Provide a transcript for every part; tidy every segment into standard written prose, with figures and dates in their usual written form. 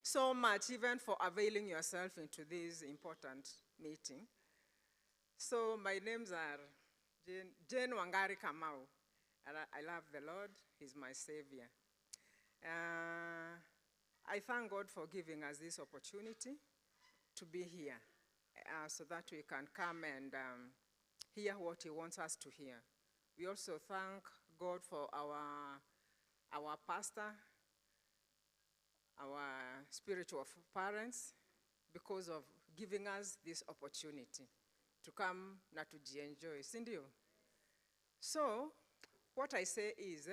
so much even for availing yourself into this important meeting. So my names are Jane Wangari Kamau, and I love the Lord. He's my Savior. I thank God for giving us this opportunity to be here so that we can come and hear what He wants us to hear. We also thank God for our pastor, our spiritual parents, because of giving us this opportunity to come na tujienjoy, si ndio? So, what I say is,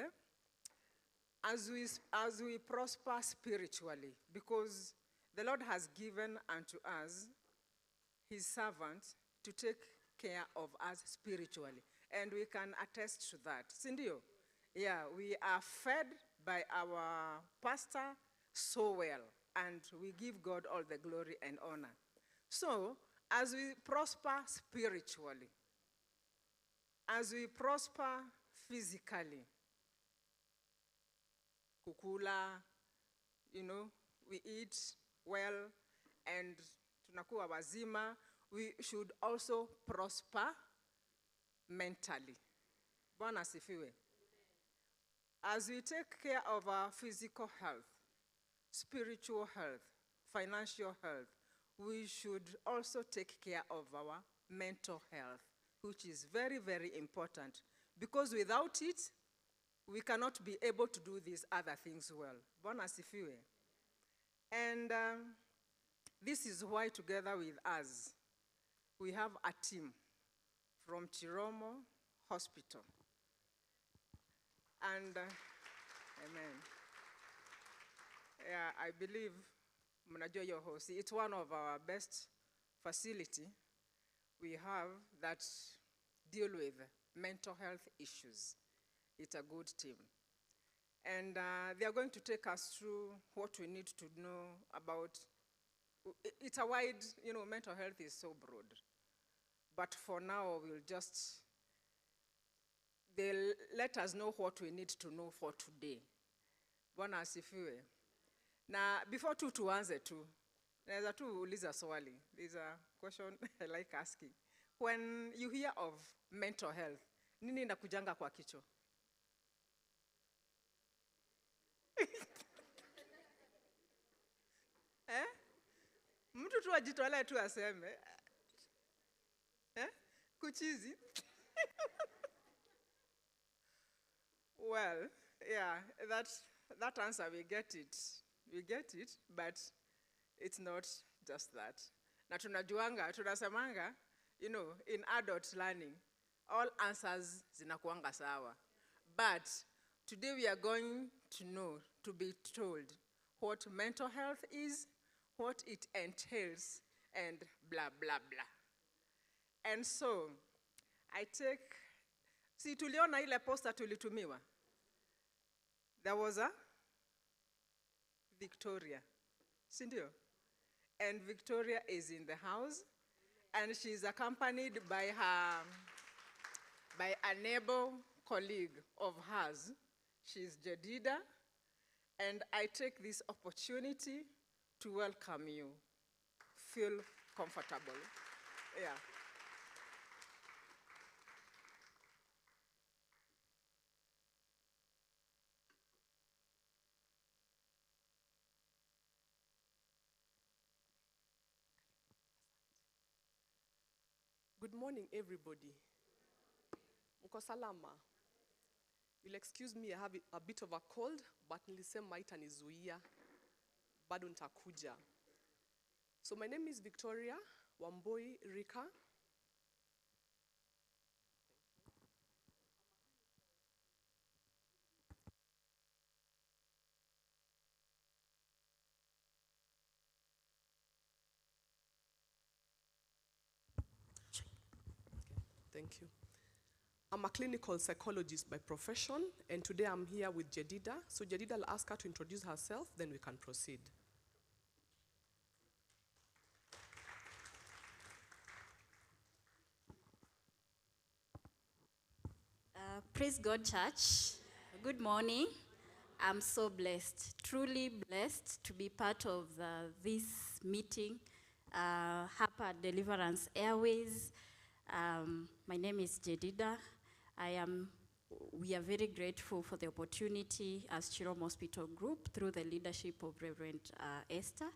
as we prosper spiritually, because the Lord has given unto us His servant to take care of us spiritually, and we can attest to that, si ndio? Yeah, we are fed by our pastor so well, and we give God all the glory and honor. So, as we prosper spiritually, as we prosper physically, kukula, we eat well, and tunakuwa wazima, we should also prosper mentally. Bwana asifiwe. As we take care of our physical health, spiritual health, financial health, we should also take care of our mental health, which is very, very important. Because without it, we cannot be able to do these other things well. Bwana asifiwe. And this is why together with us, we have a team from Chiromo Hospital. And, amen. Yeah, I believe mnajua your host. It's one of our best facility we have that deal with mental health issues. It's a good team. And they are going to take us through what we need to know about. It's a wide, mental health is so broad. But for now, they'll let us know what we need to know for today. Bwana asifiwe. Na before tuanze naweza uliza swali. There's a question I like asking. When you hear of mental health, nini inakujanga kwa kichwa? Mtu tu ajitolee tu aseme. Kuchizi. Well, yeah, that answer, we get it. We get it, but it's not just that. Na tunasemanga, in adult learning, all answers zinakuanga sawa. But today we are going to be told what mental health is, what it entails, and blah, blah, blah. And so, si tuliona ile poster tulitumiwa? There was a Victoria, si ndio? And Victoria is in the house, and she's accompanied by a neighbor colleague of hers. She's Jedida, and I take this opportunity to welcome you. Feel comfortable. Yeah. Good morning, everybody. Mko salama. You'll excuse me, I have a bit of a cold, but nilisema itanizuia, bado nitakuja. So my name is Victoria Rika. Thank you. I'm a clinical psychologist by profession, and today I'm here with Jedida. So Jedida will ask her to introduce herself, then we can proceed. Praise God, church. Good morning. I'm so blessed, truly blessed to be part of this meeting hapa at Deliverance Airways. My name is Jedida. We are very grateful for the opportunity as Chiromo Hospital Group through the leadership of Reverend Esther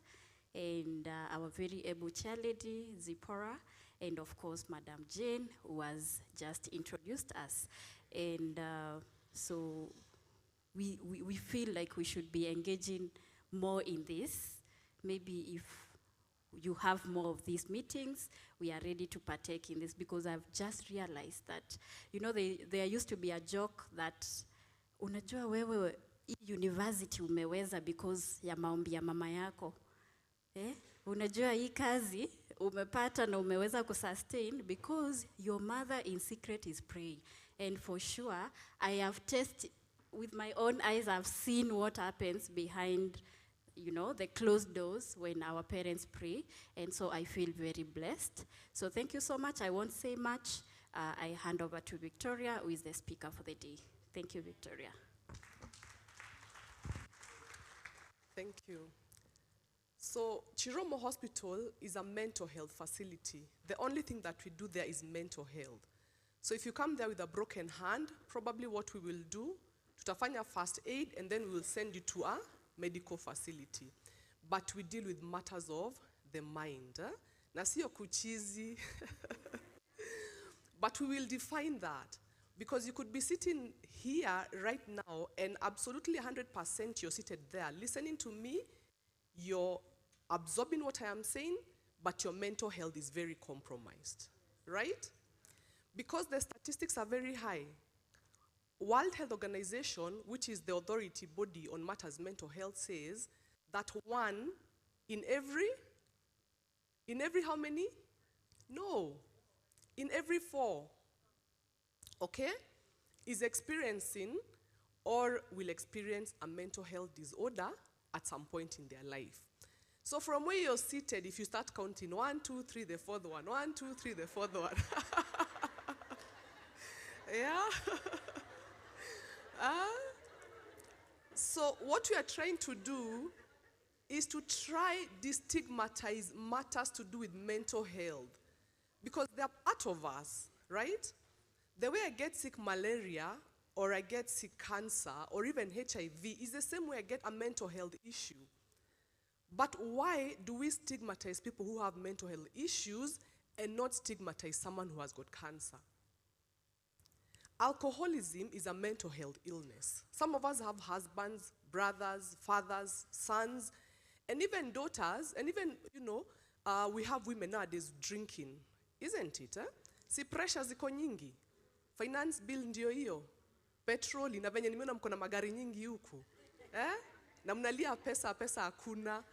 and our very able chairlady, Zipporah, and of course, Madam Jane, who has just introduced us. And so we feel like we should be engaging more in this. Maybe if you have more of these meetings, we are ready to partake in this, because I've just realized that, you know, there used to be a joke that, unajua wewe hii university umeweza because ya maombi ya mama yako. Unajua hii kazi umepata na umeweza kusustain because your mother in secret is praying. And for sure, I have tested with my own eyes, I've seen what happens behind, you know, the closed doors when our parents pray. And so I feel very blessed. So thank you so much. I won't say much. I hand over to Victoria, who is the speaker for the day. Thank you, Victoria. Thank you. So Chiromo Hospital is a mental health facility. The only thing that we do there is mental health. So if you come there with a broken hand, probably what we will do, tutafanya first aid, and then we will send you to a medical facility. But we deal with matters of the mind. Na siyo kuchizi. But we will define that. Because you could be sitting here right now and absolutely 100% you're seated there listening to me, you're absorbing what I am saying, but your mental health is very compromised, right? Because the statistics are very high. World Health Organization, which is the authority body on matters mental health, says that one in every how many? No, in every 4, okay, is experiencing or will experience a mental health disorder at some point in their life. So from where you're seated, if you start counting 1, 2, 3, the fourth one, 1, 2, 3, the fourth one. Yeah? So what we are trying to do is to try destigmatize matters to do with mental health. Because they are part of us, right? The way I get sick malaria, or I get sick cancer, or even HIV, is the same way I get a mental health issue. But why do we stigmatize people who have mental health issues and not stigmatize someone who has got cancer? Alcoholism is a mental health illness. Some of us have husbands, brothers, fathers, sons, and even daughters, and even, you know, we have women nowadays drinking, isn't it? Si pressure ziko nyingi. Finance bill ndio hiyo. Petrol, na venye nimeona mko na magari nyingi huku. Na mnalia pesa hakuna.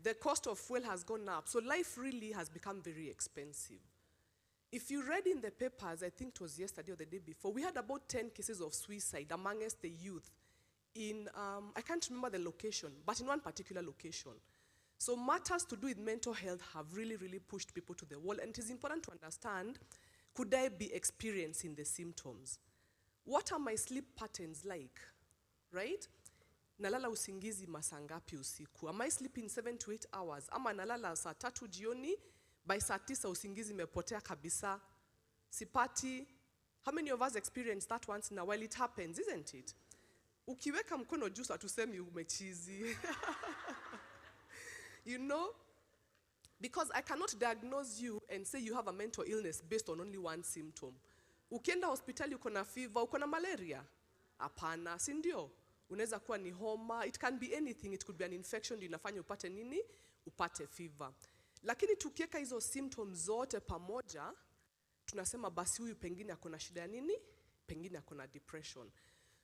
The cost of fuel has gone up. So life really has become very expensive. If you read in the papers, I think it was yesterday or the day before, we had about 10 cases of suicide amongst the youth in, I can't remember the location, but in one particular location. So matters to do with mental health have really, really pushed people to the wall. And it is important to understand, could I be experiencing the symptoms? What are my sleep patterns like, right? Nalala usingizi masaa ngapi usiku? Am I sleeping 7 to 8 hours? Ama nalala saa 3 jioni, by saa 9 usingizi mepotea kabisa? Sipati. How many of us experience that once in a while? It happens, isn't it? Ukiweka mkono juu hatusemi umechizi. You know? Because I cannot diagnose you and say you have a mental illness based on only one symptom. Ukienda hospitali uko na fever, uko na malaria? Hapana, si ndio? Unaweza kuwa ni homa, it can be anything, it could be an infection, ndio inafanya upate nini? Upate fever. Lakini tukiweka hizo symptoms zote pamoja, tunasema basi huyu pengine akona shida nini? Pengine akona depression.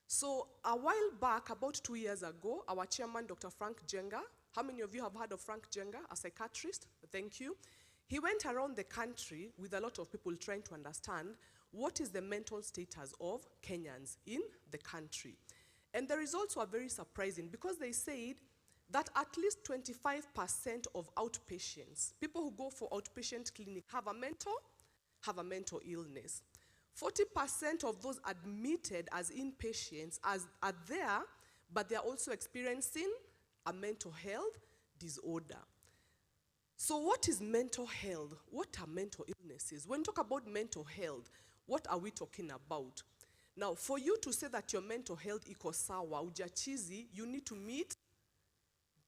So a while back, about 2 years ago, our chairman, Dr. Frank Jenga, how many of you have heard of Frank Jenga, a psychiatrist? Thank you. He went around the country with a lot of people trying to understand what is the mental status of Kenyans in the country. And the results were very surprising because they said that at least 25% of outpatients, people who go for outpatient clinic, have a mental illness. 40% of those admitted as inpatients are there, but they are also experiencing a mental health disorder. So what is mental health? What are mental illnesses? When we talk about mental health, what are we talking about? Now, for you to say that your mental health equals sawa, ujachizi, you need to meet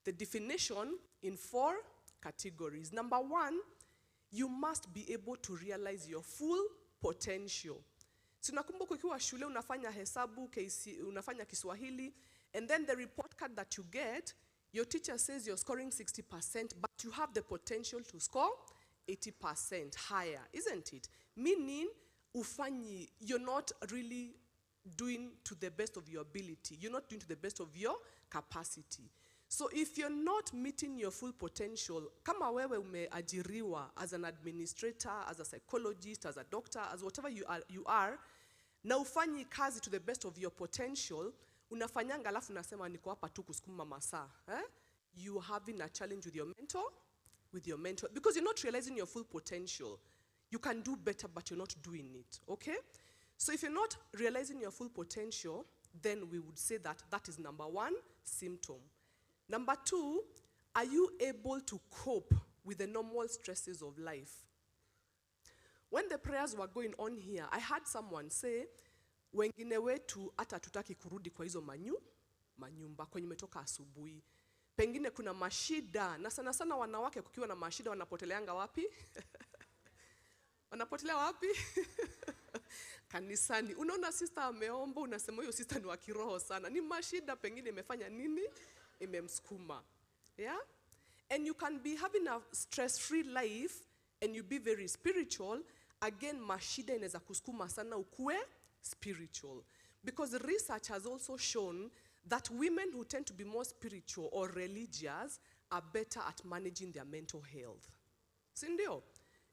the definition in 4 categories. Number 1, you must be able to realize your full potential. So nakumbuka ukiwa shule unafanya hesabu, unafanya Kiswahili, and then the report card that you get, your teacher says you're scoring 60%, but you have the potential to score 80% higher, isn't it? Meaning, you're not really doing to the best of your ability. You're not doing to the best of your capacity. So if you're not meeting your full potential, kama wewe umeajiriwa as an administrator, as a psychologist, as a doctor, as whatever you are, na ufanyi kazi to the best of your potential, unafanyanga alafu unasema niko hapa tu kusukuma masaa. You having a challenge with your mental, because you're not realizing your full potential. You can do better, but you're not doing it, okay? So if you're not realizing your full potential, then we would say that that is number 1 symptom. Number 2, are you able to cope with the normal stresses of life? When the prayers were going on here, I had someone say, wengine wetu hata tutaki kurudi kwa hizo manyumba kwenye metoka asubuhi. Pengine kuna mashida, na sana sana wanawake kukiwa na mashida wanapoteleanga wapi? Wanapotelea wapi? Kanisani. Unaona sister ameomba, unasema huyo sister ni wa kiroho sana. Ni mashida pengine imefanya nini? Imemsukuma. Yeah? And you can be having a stress-free life and you be very spiritual. Again, mashida inaweza kusukuma sana ukue spiritual. Because research has also shown that women who tend to be more spiritual or religious are better at managing their mental health. Sindio?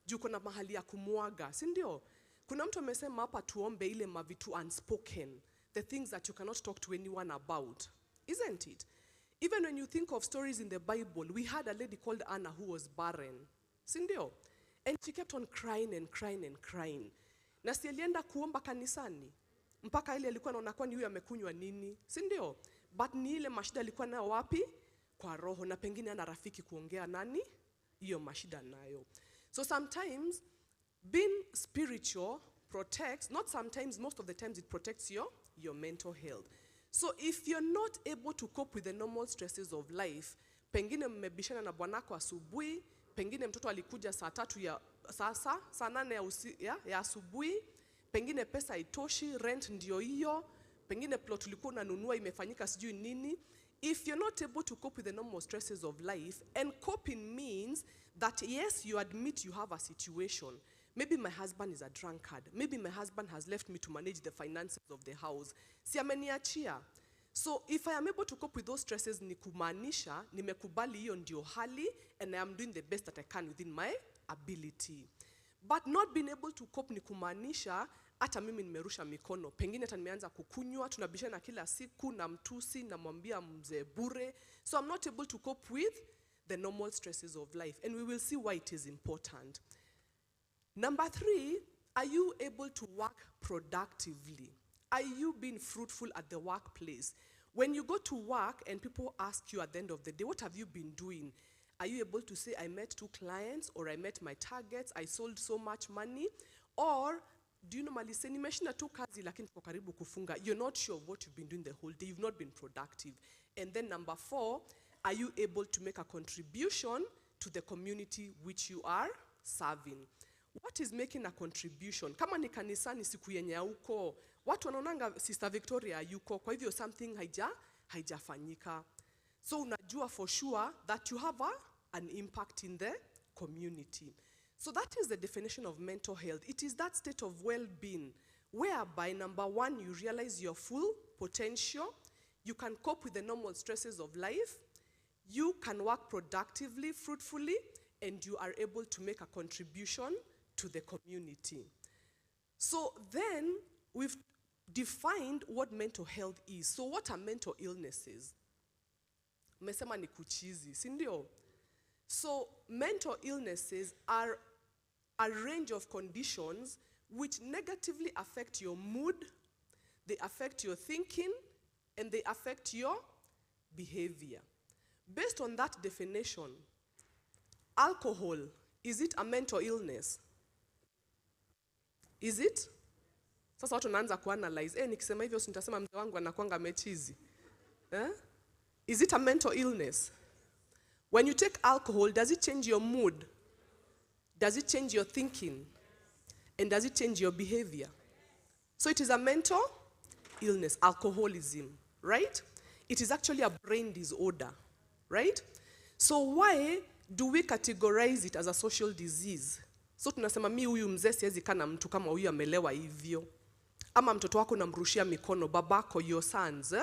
Juu kuna mahali ya kumwaga. Sindio? Kuna mtu amesema hapa tuombe ile mavitu unspoken. The things that you cannot talk to anyone about. Isn't it? Even when you think of stories in the Bible, we had a lady called Anna who was barren. Sindio? And she kept on crying and crying and crying. Na si alienda kuomba kanisani. Mpaka ile alikuwa anaona kwani huyu amekunywa nini? Sindio? But ni ile mashida alikuwa nayo wapi? Kwa roho, na pengine ana rafiki kuongea nani? Hiyo mashida nayo. So sometimes being spiritual protects, not sometimes, most of the times it protects your mental health. So if you're not able to cope with the normal stresses of life, pengine mmebishana na bwanako asubuhi, pengine mtoto alikuja saa 3 saa 8 ya asubuhi, pengine pesa haitoshi, rent ndio hiyo, pengine plot ulikuwa unanunua imefanyika sijui nini. If you're not able to cope with the normal stresses of life, and coping means that yes, you admit you have a situation. Maybe my husband is a drunkard. Maybe my husband has left me to manage the finances of the house. Si ameniachia. So if I am able to cope with those stresses, ni kumaanisha, nimekubali hiyo ndio hali, and I am doing the best that I can within my ability. But not being able to cope ni kumaanisha, hata mimi nimerusha mikono. Pengine hata nimeanza kukunywa, tunabishana kila siku, na mtusi, na mwambia mzee bure. So I'm not able to cope with the normal stresses of life. And we will see why it is important. Number 3, are you able to work productively? Are you being fruitful at the workplace? When you go to work and people ask you at the end of the day, what have you been doing? Are you able to say, I met 2 clients, or I met my targets, I sold so much money? Or do you normally say, nimeshinda tu kazi lakini tuko karibu kufunga? You're not sure of what you've been doing the whole day. You've not been productive. And then number 4, are you able to make a contribution to the community which you are serving? What is making a contribution? Kama ni kanisani siku yenye uko, watu wanaonanga Sister Victoria yuko, kwa hivyo something haijafanyika. So unajua for sure that you have an impact in the community. So that is the definition of mental health. It is that state of well-being whereby, number 1, you realize your full potential, you can cope with the normal stresses of life, you can work productively, fruitfully, and you are able to make a contribution to the community. So then we've defined what mental health is. So what are mental illnesses? Mesema ni kuchizi, sindio? So mental illnesses are a range of conditions which negatively affect your mood, they affect your thinking, and they affect your behavior. Based on that definition, alcohol, is it a mental illness? Is it? Sasa watu wanaanza kuanalyze, nikisema hivyo nitasema mzee wangu anakuanga mechizi. Is it a mental illness? When you take alcohol, does it change your mood? Does it change your thinking? And does it change your behavior? So it is a mental illness, alcoholism, right? It is actually a brain disorder, right? So why do we categorize it as a social disease? So tunasema mi huyu mzee siwezi kana mtu kama huyu amelewa hivyo. Ama mtoto wako namrushia mikono, babako, your sons,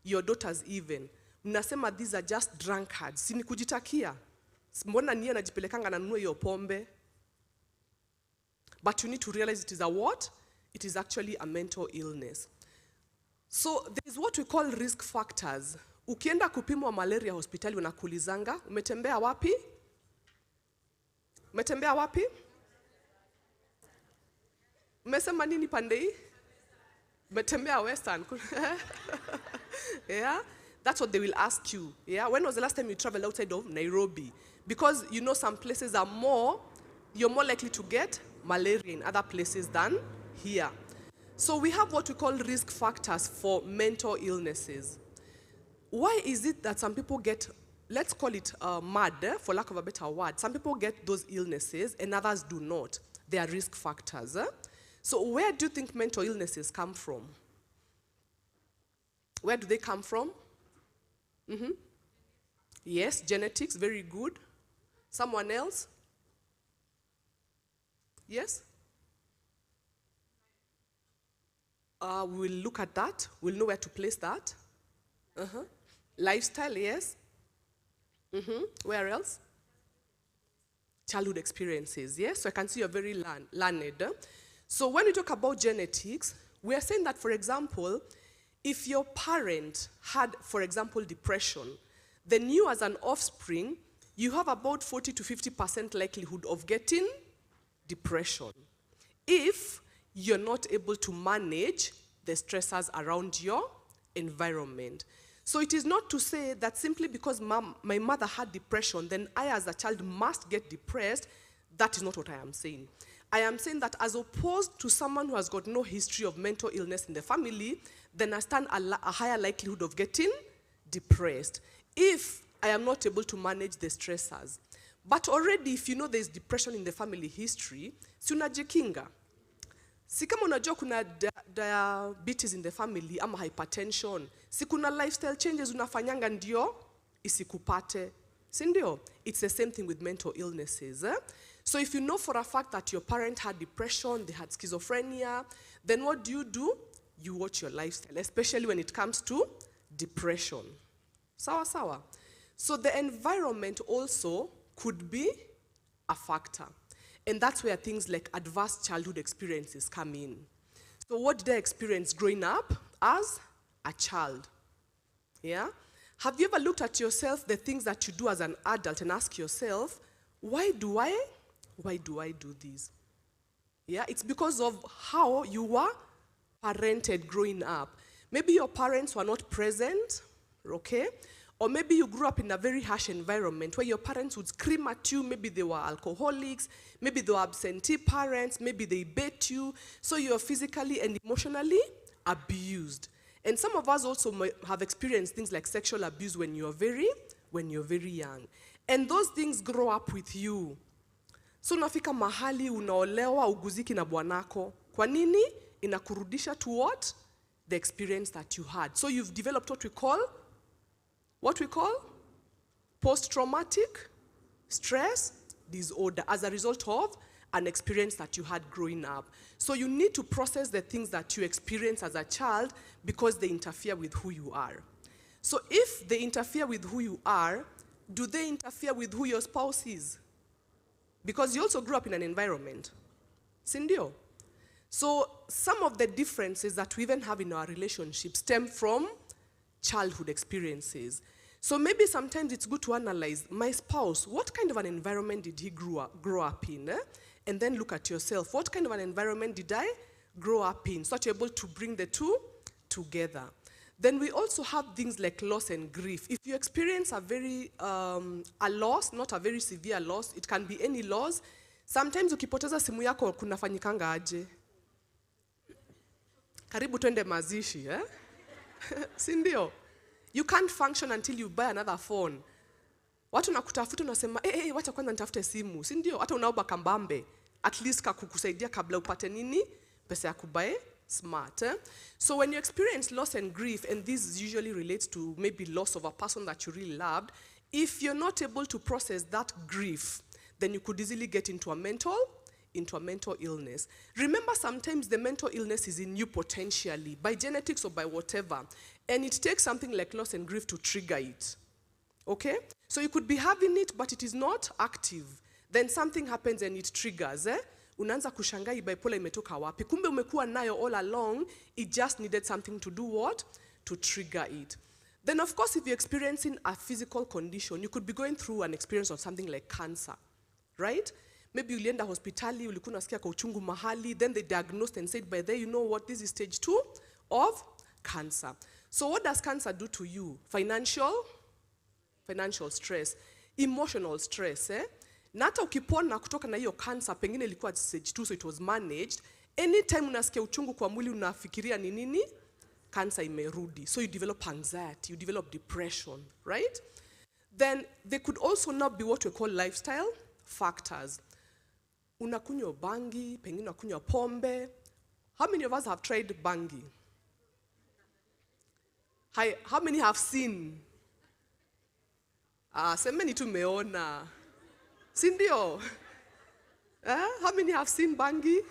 your daughters even. Mnasema these are just drunkards. Si ni kujitakia. Mbona niye anajipelekanga nanunue hiyo pombe? But you need to realize it is a what? It is actually a mental illness. So there is what we call risk factors. Ukienda kupimwa malaria hospitali unakulizanga, umetembea wapi? Umetembea wapi? Umesema nini pande hii? Umetembea Western. Yeah? That's what they will ask you. Yeah? When was the last time you traveled outside of Nairobi? Because you know some places are you're more likely to get malaria in other places than here. So we have what we call risk factors for mental illnesses. Why is it that some people get, let's call it mad, for lack of a better word, some people get those illnesses and others do not? They are risk factors. So where do you think mental illnesses come from? Where do they come from? Yes, genetics, very good. Someone else? Yes? We'll look at that. We'll know where to place that. Lifestyle, yes. Where else? Childhood experiences, yes. So I can see you're very learned. So when we talk about genetics, we are saying that, for example, if your parent had, for example, depression, then you as an offspring, you have about 40 to 50% likelihood of getting depression if you're not able to manage the stressors around your environment. So it is not to say that simply because my mother had depression, then I as a child must get depressed. That is not what I am saying. I am saying that as opposed to someone who has got no history of mental illness in the family, then I stand a higher likelihood of getting depressed if I am not able to manage the stressors. But already, if you know there's depression in the family history, si unajikinga. Si kama unajua kuna diabetes in the family ama hypertension, si kuna lifestyle changes unafanyanga ndio isikupate. Si ndio? It's the same thing with mental illnesses. So if you know for a fact that your parent had depression, they had schizophrenia, then what do? You watch your lifestyle, especially when it comes to depression. Sawa sawa. So the environment also could be a factor. And that's where things like adverse childhood experiences come in. So what did I experience growing up as a child? Yeah? Have you ever looked at yourself, the things that you do as an adult, and ask yourself, why do I do this? Yeah, it's because of how you were parented growing up. Maybe your parents were not present, okay? Or maybe you grew up in a very harsh environment where your parents would scream at you. Maybe they were alcoholics, maybe they were absentee parents, maybe they beat you. So you're physically and emotionally abused. And some of us also have experienced things like sexual abuse when you're very young. And those things grow up with you. So unafika mahali unaolewa uguziki na bwanako. Kwa nini? Inakurudisha to what? The experience that you had. So you've developed what we call post-traumatic stress disorder as a result of an experience that you had growing up. So you need to process the things that you experience as a child because they interfere with who you are. So if they interfere with who you are, do they interfere with who your spouse is? Because you also grew up in an environment. Sindio? So some of the differences that we even have in our relationships stem from childhood experiences. So maybe sometimes it's good to analyze my spouse, what kind of an environment did he grow up in? and then look at yourself. What kind of an environment did I grow up in? So that you're able to bring the two together. Then we also have things like loss and grief. If you experience a loss, not a very severe loss, it can be any loss. Sometimes ukipoteza simu yako kunafanyikanga aje. Karibu twende mazishi, eh? Si ndio? You can't function until you buy another phone. Watu nakutafuta unasema, wacha kwanza nitafute simu. Si ndio? Hata unaomba kambambe. At least kakukusaidia kabla upate nini? Pesa ya kubae smart. Eh? So when you experience loss and grief, and this usually relates to maybe loss of a person that you really loved, if you're not able to process that grief, then you could easily get into a mental illness. Remember, sometimes the mental illness is in you potentially, by genetics or by whatever, and it takes something like loss and grief to trigger it. Okay? So you could be having it, but it is not active. Then something happens and it triggers. Unaanza kushangaa hii bipolar imetoka wapi? Kumbe umekuwa nayo all along, it just needed something to do what? To trigger it. Then of course, if you're experiencing a physical condition, you could be going through an experience of something like cancer, right? Maybe ulienda hospitali, ulikuwa unasikia kwa uchungu mahali, then they diagnosed and said, by there, you know what, this is stage 2 of cancer. So what does cancer do to you? Financial stress, emotional stress, Na hata ukipona kutoka na hiyo cancer, pengine ilikuwa stage 2, so it was managed. Anytime unasikia uchungu kwa mwili unafikiria ni nini? Cancer imerudi. So you develop anxiety, you develop depression, right? Then there could also not be what we call lifestyle factors. Unakunywa bangi, pengine unakunywa pombe. How many of us have tried bangi? How many have seen? Semeni tumeona. Sindio? How many have seen bangi?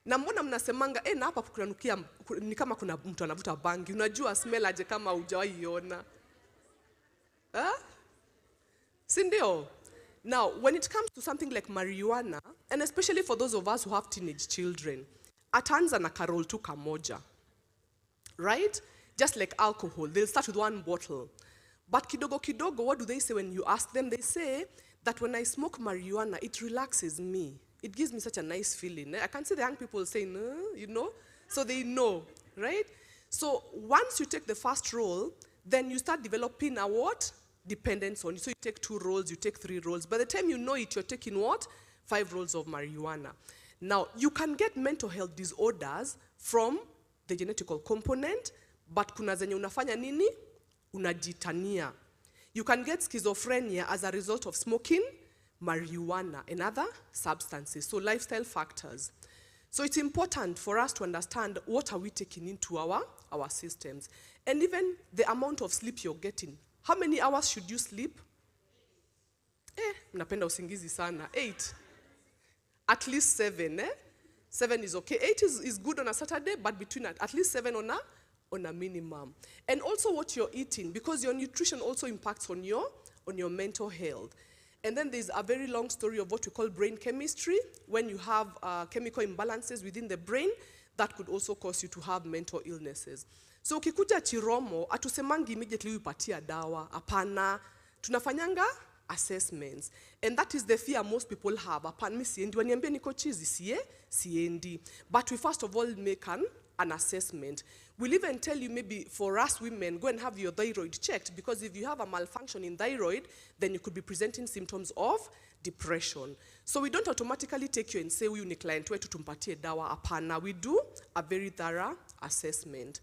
Na mbona mnasemanga, na hapa kunanukia ni kama kuna mtu anavuta bangi. Unajua smell aje kama hujawahi iona? Sindio? Now, when it comes to something like marijuana, and especially for those of us who have teenage children, ataanza na karol tu kamoja. Right? Just like alcohol, they'll start with 1 bottle. But kidogo, what do they say when you ask them? They say that when I smoke marijuana, it relaxes me. It gives me such a nice feeling. I can see the young people saying, you know? So they know, right? So once you take the first roll, then you start developing a what? Dependence on you. So you take 2 rolls, you take 3 rolls. By the time you know it, you're taking what? 5 rolls of marijuana. Now, you can get mental health disorders from the genetical component, but kuna zenye unafanya nini? Unajitania. You can get schizophrenia as a result of smoking marijuana and other substances, so lifestyle factors. So it's important for us to understand what are we taking into our systems. And even the amount of sleep you're getting. How many hours should you sleep? Mnapenda usingizi sana. 8. At least 7, 7 is okay. 8 is good on a Saturday, but between at least 7 on a minimum. And also what you're eating, because your nutrition also impacts on your mental health. And then there's a very long story of what we call brain chemistry. When you have chemical imbalances within the brain, that could also cause you to have mental illnesses. So ukikuja Chiromo, atusemangi immediately upatia dawa, apana, tunafanyanga assessments. And that is the fear most people have. Apana, mi siendi, waniambia niko chizi, siendi. But we first of all make an assessment. We'll even tell you, maybe for us women, go and have your thyroid checked, because if you have a malfunction in thyroid, then you could be presenting symptoms of depression. So we don't automatically take you and say, huyu ni client wetu tumpatie dawa, apana. We do a very thorough assessment.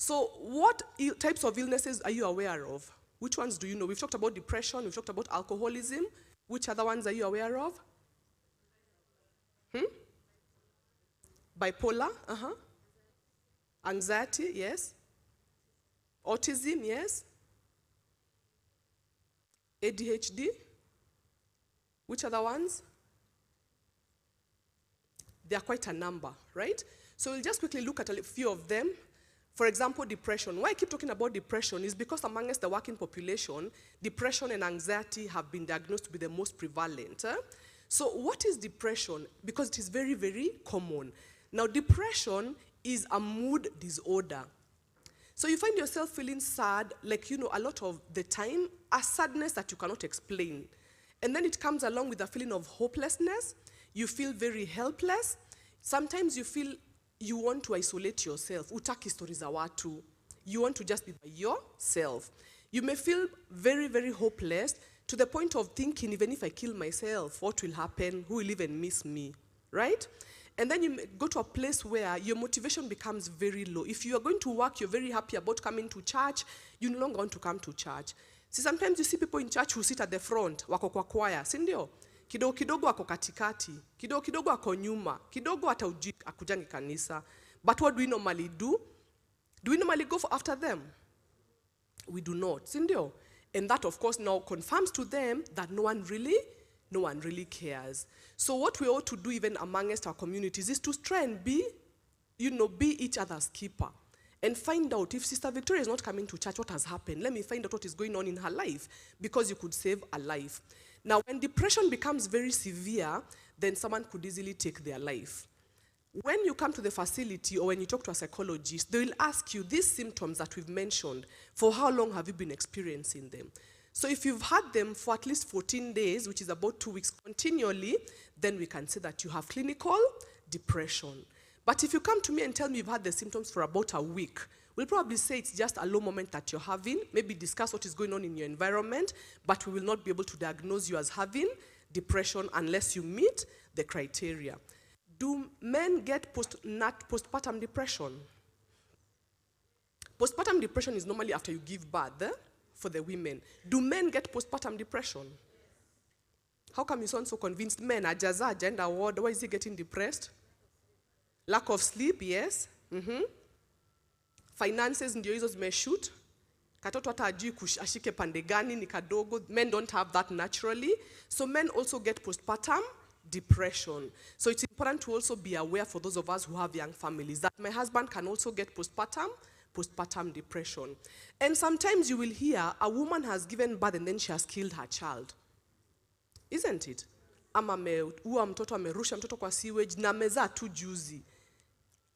So what types of illnesses are you aware of? Which ones do you know? We've talked about depression, we've talked about alcoholism. Which other ones are you aware of? Bipolar, Anxiety, yes. Autism, yes. ADHD. Which other ones? There are quite a number, right? So we'll just quickly look at a few of them. For example, depression. Why I keep talking about depression is because amongst the working population, depression and anxiety have been diagnosed to be the most prevalent. So what is depression? Because it is very, very common. Now, depression is a mood disorder. So you find yourself feeling sad, like, a lot of the time, a sadness that you cannot explain. And then it comes along with a feeling of hopelessness. You feel very helpless. Sometimes you feel you want to isolate yourself. Utaki stories za watu. You want to just be by yourself. You may feel very, very hopeless to the point of thinking, even if I kill myself, what will happen? Who will even miss me? Right? And then you may go to a place where your motivation becomes very low. If you are going to work, you're very happy about coming to church, you no longer want to come to church. See, sometimes you see people in church who sit at the front, wako kwa choir, si ndio? Kidogo kidogo wako katikati, kidogo kidogo wako nyuma, kidogo hata akujangi kanisa. But what do we normally do? Do we normally go after them? We do not, si ndio? And that, of course, now confirms to them that no one really cares. So what we ought to do even amongst our communities is to try and be each other's keeper. And find out if Sister Victoria is not coming to church, what has happened? Let me find out what is going on in her life, because you could save a life. Now, when depression becomes very severe, then someone could easily take their life. When you come to the facility or when you talk to a psychologist, they will ask you these symptoms that we've mentioned, for how long have you been experiencing them? So if you've had them for at least 14 days, which is about 2 weeks continually, then we can say that you have clinical depression. But if you come to me and tell me you've had the symptoms for about a week, we'll probably say it's just a low moment that you're having, maybe discuss what is going on in your environment, but we will not be able to diagnose you as having depression unless you meet the criteria. Do men get postpartum depression? Postpartum depression is normally after you give birth, for the women. Do men get postpartum depression? How come you sound so convinced? Men, ajaza, gender award, why is he getting depressed? Lack of sleep, yes. Finances ndio hizo zimeshoot. Katoto hata ajui ashike pande gani ni kadogo. Men don't have that naturally. So men also get postpartum depression. So it's important to also be aware for those of us who have young families that my husband can also get postpartum depression. And sometimes you will hear a woman has given birth and then she has killed her child. Isn't it? Ama ameua mtoto, amerusha mtoto kwa sewage na amezaa tu juzi.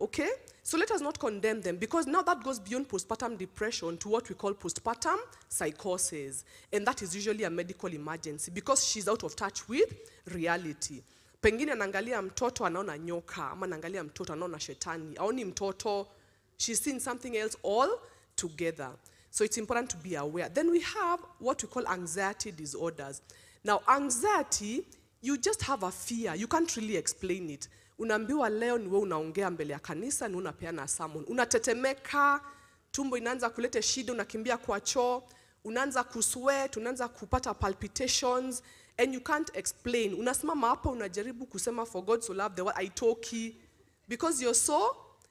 Okay? So let us not condemn them, because now that goes beyond postpartum depression to what we call postpartum psychosis. And that is usually a medical emergency because she's out of touch with reality. Pengine anaangalia mtoto anaona nyoka, ama anaangalia mtoto anaona shetani, aoni mtoto, she's seen something else all together. So it's important to be aware. Then we have what we call anxiety disorders. Now anxiety, you just have a fear. You can't really explain it. Unaambiwa leo ni wewe unaongea mbele ya kanisa, ni unapeana sermon. Unatetemeka, tumbo inaanza kuleta shida, unakimbia kwa choo, unaanza kusweat, unaanza kupata palpitations, and you can't explain. Unasimama hapa unajaribu kusema for God so love the world, aitoki, because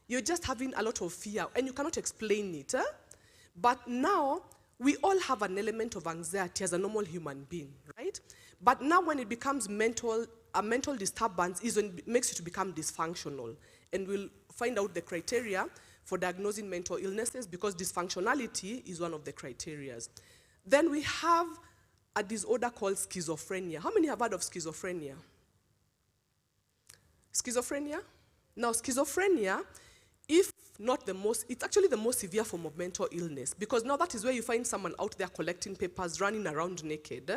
you're just having a lot of fear and you cannot explain it. But now we all have an element of anxiety as a normal human being, right? But now when it becomes a mental disturbance is when it makes you to become dysfunctional. And we'll find out the criteria for diagnosing mental illnesses, because dysfunctionality is one of the criteria. Then we have a disorder called schizophrenia. How many have heard of schizophrenia? Schizophrenia? Now schizophrenia, if not the most, it's actually the most severe form of mental illness, because now that is where you find someone out there collecting papers, running around naked.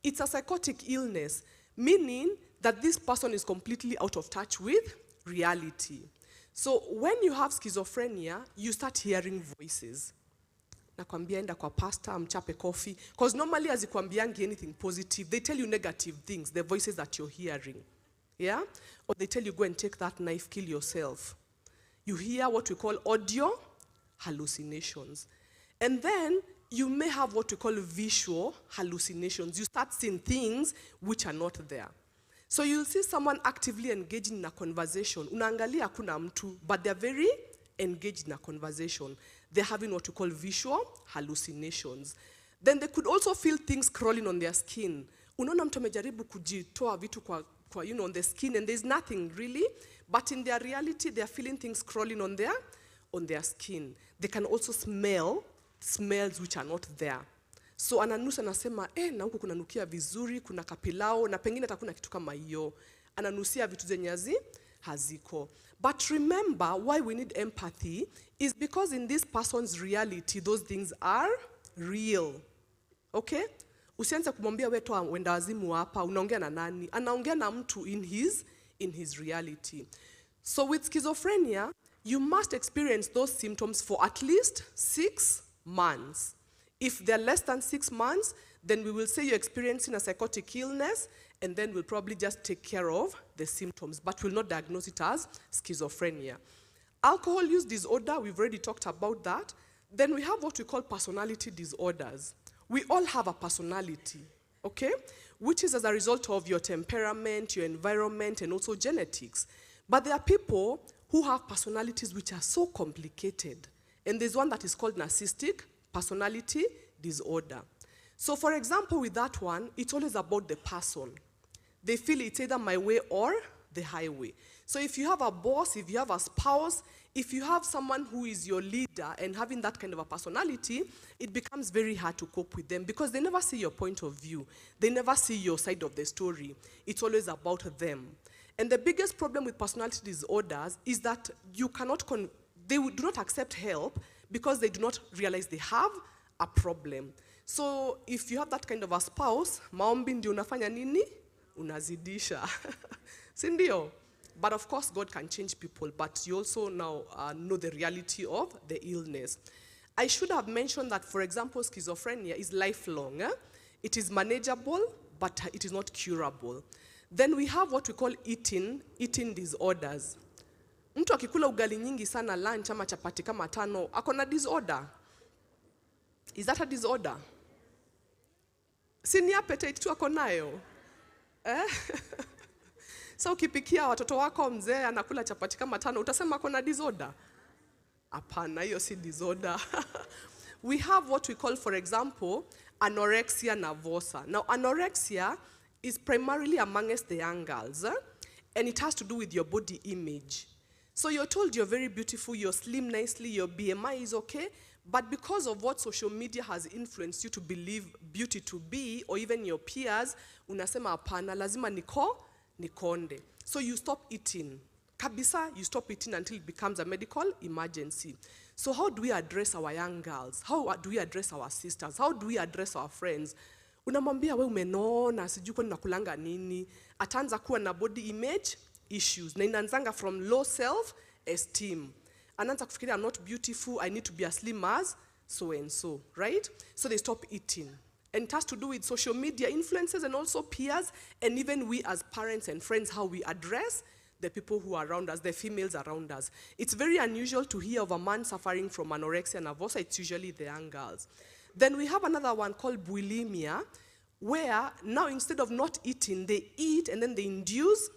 It's a psychotic illness, meaning that this person is completely out of touch with reality. So when you have schizophrenia, you start hearing voices. Nakwambia enda kwa pastor, mchape coffee. Because normally as ikwambiangi anything positive, they tell you negative things, the voices that you're hearing. Yeah? Or they tell you go and take that knife, kill yourself. You hear what we call audio hallucinations. And then you may have what we call visual hallucinations. You start seeing things which are not there. So you'll see someone actively engaging in a conversation. Unaangalia hakuna mtu, but they're very engaged in a conversation. They're having what we call visual hallucinations. Then they could also feel things crawling on their skin. Unaona mtu amejaribu kujitoa vitu kwa on the skin, and there's nothing really, but in their reality, they're feeling things crawling on their skin. They can also smell smells which are not there. So ananusa anasema, na huku kunanukia vizuri, kuna kapilao, na pengine hata kuna kitu kama hiyo. Ananusia vitu zenye haziko. But remember, why we need empathy is because in this person's reality, those things are real. Okay? Usianze kumwambia wewe toa wenda wazimu hapa, unaongea na nani? Anaongea na mtu in his reality. So with schizophrenia, you must experience those symptoms for at least 6 months. If they're less than 6 months, then we will say you're experiencing a psychotic illness, and then we'll probably just take care of the symptoms, but we'll not diagnose it as schizophrenia. Alcohol use disorder, we've already talked about that. Then we have what we call personality disorders. We all have a personality, okay? Which is as a result of your temperament, your environment, and also genetics. But there are people who have personalities which are so complicated. And there's one that is called narcissistic personality disorder. So for example, with that one, it's always about the person. They feel it's either my way or the highway. So if you have a boss, if you have a spouse, if you have someone who is your leader and having that kind of a personality, it becomes very hard to cope with them because they never see your point of view. They never see your side of the story. It's always about them. And the biggest problem with personality disorders is that you cannot, they do not accept help because they do not realize they have a problem. So if you have that kind of a spouse, maombi ndio unafanya nini? Unazidisha. Si ndio? But of course, God can change people, but you also now know the reality of the illness. I should have mentioned that, for example, schizophrenia is lifelong. It is manageable, but it is not curable. Then we have what we call eating disorders. Mtu akikula ugali nyingi sana lunch ama chapati kama 5, akona disorder. Is that a disorder? Si ni appetite tu akonayo. So ukipikia watoto wako mzee anakula chapati kama 5, utasema akona disorder? Hapana, hiyo si disorder. We have what we call, for example, anorexia nervosa. Now, anorexia is primarily amongst the young girls, and it has to do with your body image. So you're told you're very beautiful, you're slim nicely, your BMI is okay, but because of what social media has influenced you to believe beauty to be, or even your peers, unasema hapana, lazima nikonde. So you stop eating. Kabisa, you stop eating until it becomes a medical emergency. So how do we address our young girls? How do we address our sisters? How do we address our friends? Unamwambia we umenona, sijui kwa nakulanga nini. Ataanza kuwa na body image issues. Na inaanzanga from low self-esteem. Anaanza kufikiria I'm not beautiful, I need to be as slim as so and so, right? So they stop eating. And it has to do with social media influences and also peers, and even we as parents and friends, how we address the people who are around us, the females around us. It's very unusual to hear of a man suffering from anorexia nervosa. It's usually the young girls. Then we have another one called bulimia, where now instead of not eating, they eat and then they induce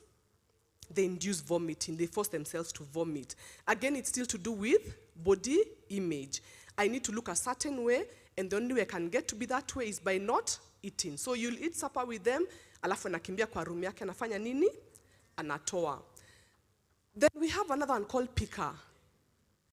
vomiting. They force themselves to vomit. Again, it's still to do with body image. I need to look a certain way, and the only way I can get to be that way is by not eating. So you'll eat supper with them, alafu anakimbia kwa room yake, anafanya nini? Anatoa. Then we have another one called pica.